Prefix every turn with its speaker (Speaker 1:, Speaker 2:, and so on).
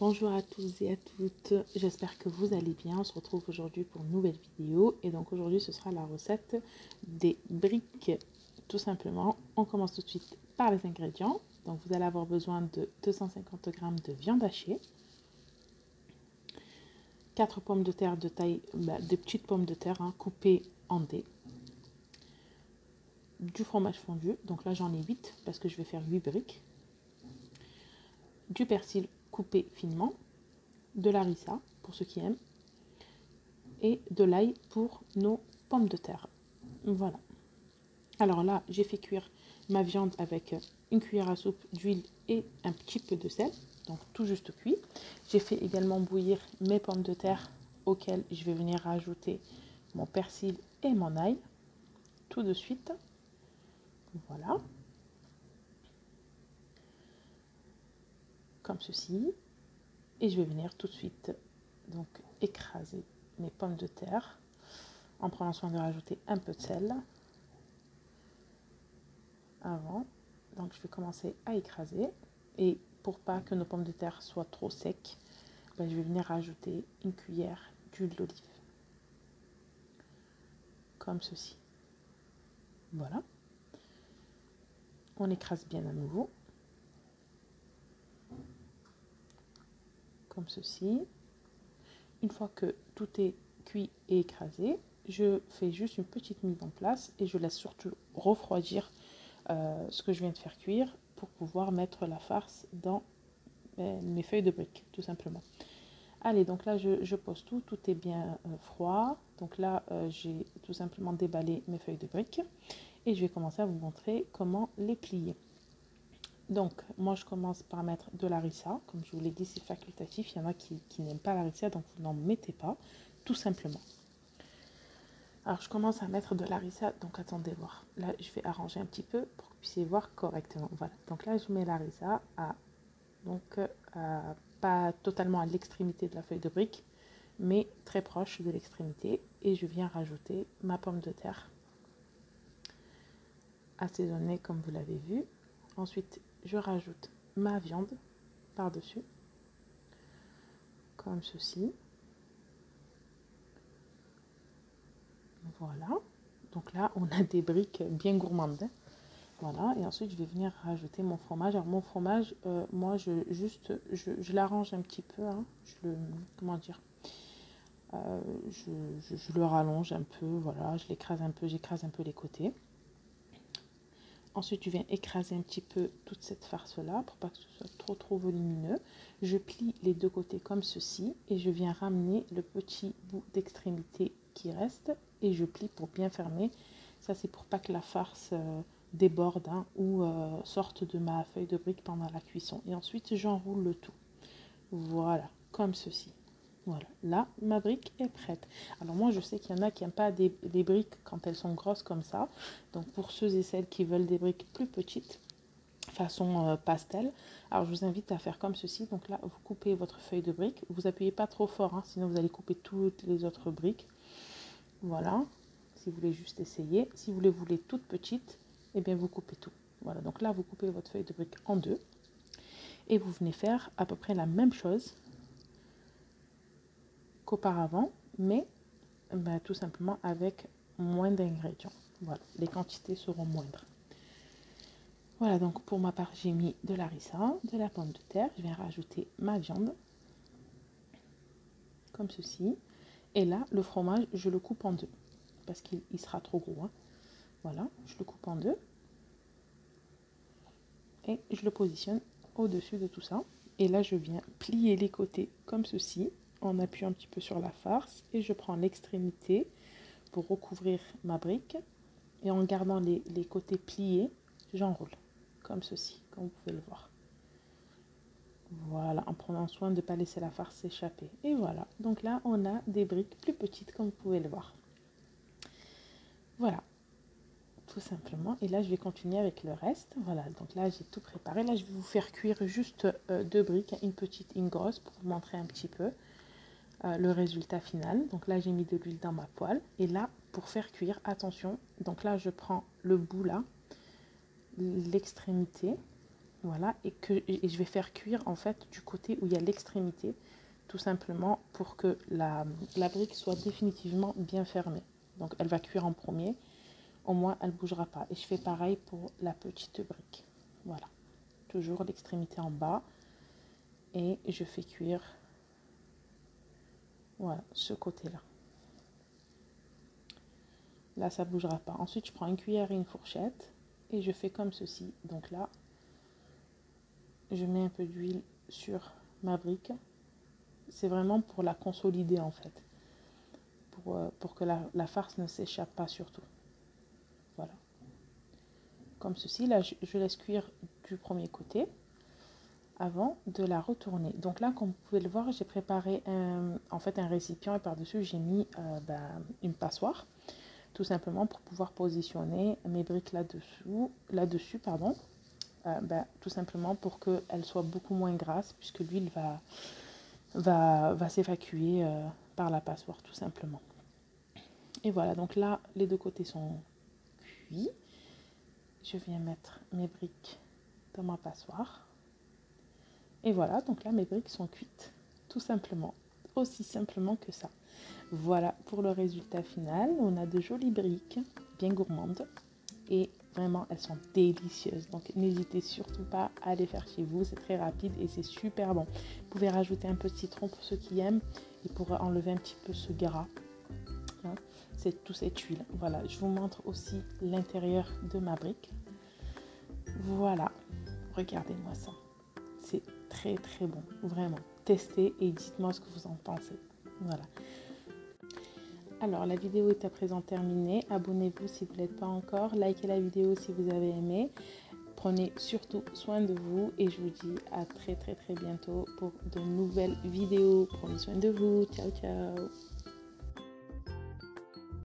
Speaker 1: Bonjour à tous et à toutes, j'espère que vous allez bien. On se retrouve aujourd'hui pour une nouvelle vidéo et donc aujourd'hui ce sera la recette des briques tout simplement. On commence tout de suite par les ingrédients. Donc vous allez avoir besoin de 250 g de viande hachée, 4 pommes de terre de taille, des petites pommes de terre coupées en dés, du fromage fondu, donc là j'en ai 8 parce que je vais faire 8 briques, du persil coupé finement, de la harissa pour ceux qui aiment et de l'ail pour nos pommes de terre. Voilà. Alors là, j'ai fait cuire ma viande avec une cuillère à soupe d'huile et un petit peu de sel, donc tout juste cuit. J'ai fait également bouillir mes pommes de terre auxquelles je vais venir rajouter mon persil et mon ail tout de suite. Voilà. Comme ceci. Et je vais venir tout de suite donc écraser mes pommes de terre en prenant soin de rajouter un peu de sel avant. Donc je vais commencer à écraser et pour pas que nos pommes de terre soient trop secs, je vais venir rajouter une cuillère d'huile d'olive comme ceci. Voilà, on écrase bien à nouveau comme ceci. Une fois que tout est cuit et écrasé, je fais juste une petite mise en place et je laisse surtout refroidir ce que je viens de faire cuire pour pouvoir mettre la farce dans mes feuilles de briques tout simplement. Allez, donc là je pose tout est bien froid. Donc là j'ai tout simplement déballé mes feuilles de briques et je vais commencer à vous montrer comment les plier. Donc moi je commence par mettre de la harissa, comme je vous l'ai dit c'est facultatif, il y en a qui n'aiment pas la harissa donc vous n'en mettez pas tout simplement. Alors je commence à mettre de la harissa, donc attendez voir, là je vais arranger un petit peu pour que vous puissiez voir correctement. Voilà, donc là je mets la harissa pas totalement à l'extrémité de la feuille de brique, mais très proche de l'extrémité. Et je viens rajouter ma pomme de terre assaisonnée comme vous l'avez vu. Ensuite, je rajoute ma viande par-dessus, comme ceci. Voilà. Donc là, on a des briques bien gourmandes. Voilà, et ensuite je vais venir rajouter mon fromage. Alors mon fromage, moi je l'arrange un petit peu, comment dire, je le rallonge un peu, voilà, je l'écrase un peu, j'écrase un peu les côtés. Ensuite je viens écraser un petit peu toute cette farce là pour pas que ce soit trop volumineux. Je plie les deux côtés comme ceci et je viens ramener le petit bout d'extrémité qui reste et je plie pour bien fermer. Ça c'est pour pas que la farce déborde ou sorte de ma feuille de brique pendant la cuisson. Et ensuite j'enroule le tout. Voilà, comme ceci. Voilà, là ma brique est prête. Alors moi je sais qu'il y en a qui n'aiment pas les briques quand elles sont grosses comme ça. Donc pour ceux et celles qui veulent des briques plus petites, façon pastel, alors je vous invite à faire comme ceci. Donc là vous coupez votre feuille de brique, vous appuyez pas trop fort, sinon vous allez couper toutes les autres briques. Voilà, si vous voulez juste essayer. Si vous les voulez toutes petites, et bien vous coupez tout. Voilà, donc là vous coupez votre feuille de brique en deux et vous venez faire à peu près la même chose qu'auparavant, mais tout simplement avec moins d'ingrédients. Voilà, les quantités seront moindres. Voilà, donc pour ma part, j'ai mis de la harissa, de la pomme de terre. Je viens rajouter ma viande, comme ceci. Et là, le fromage, je le coupe en deux, parce qu'il sera trop gros. Voilà, je le coupe en deux. Et je le positionne au-dessus de tout ça. Et là, je viens plier les côtés comme ceci, en appuyant un petit peu sur la farce. Et je prends l'extrémité pour recouvrir ma brique. Et en gardant les côtés pliés, j'enroule comme ceci, comme vous pouvez le voir. Voilà, en prenant soin de ne pas laisser la farce s'échapper. Et voilà, donc là on a des briques plus petites comme vous pouvez le voir. Voilà, tout simplement. Et là je vais continuer avec le reste. Voilà, donc là j'ai tout préparé. Là je vais vous faire cuire juste deux briques, une petite, une grosse, pour vous montrer un petit peu le résultat final. Donc là j'ai mis de l'huile dans ma poêle. Et là pour faire cuire, attention, donc là je prends le bout là, l'extrémité, Voilà, et je vais faire cuire en fait du côté où il y a l'extrémité, tout simplement pour que la brique soit définitivement bien fermée. Donc elle va cuire en premier, au moins elle ne bougera pas. Et je fais pareil pour la petite brique. Voilà, toujours l'extrémité en bas et je fais cuire, voilà, ce côté-là. Là, ça ne bougera pas. Ensuite, je prends une cuillère et une fourchette et je fais comme ceci. Donc là, je mets un peu d'huile sur ma brique. C'est vraiment pour la consolider en fait, pour que la farce ne s'échappe pas surtout. Voilà, comme ceci. Là, je laisse cuire du premier côté avant de la retourner. Donc là, comme vous pouvez le voir, j'ai préparé en fait un récipient et par-dessus, j'ai mis une passoire, tout simplement pour pouvoir positionner mes briques là-dessus, pardon. Tout simplement pour qu'elle soit beaucoup moins grasse, puisque l'huile va s'évacuer par la passoire, tout simplement. Et voilà, donc là, les deux côtés sont cuits. Je viens mettre mes briques dans ma passoire. Et voilà, donc là, mes briques sont cuites, tout simplement. Aussi simplement que ça. Voilà pour le résultat final. On a de jolies briques, bien gourmandes. Et vraiment, elles sont délicieuses. Donc, n'hésitez surtout pas à les faire chez vous. C'est très rapide et c'est super bon. Vous pouvez rajouter un peu de citron pour ceux qui aiment et pour enlever un petit peu ce gras. Hein, c'est toute cette huile. Voilà, je vous montre aussi l'intérieur de ma brique. Voilà, regardez-moi ça. C'est très très bon, vraiment. Testez et dites-moi ce que vous en pensez. Voilà. Alors, la vidéo est à présent terminée. Abonnez-vous si vous ne l'êtes pas encore. Likez la vidéo si vous avez aimé. Prenez surtout soin de vous et je vous dis à très très très bientôt pour de nouvelles vidéos. Prenez soin de vous. Ciao ciao.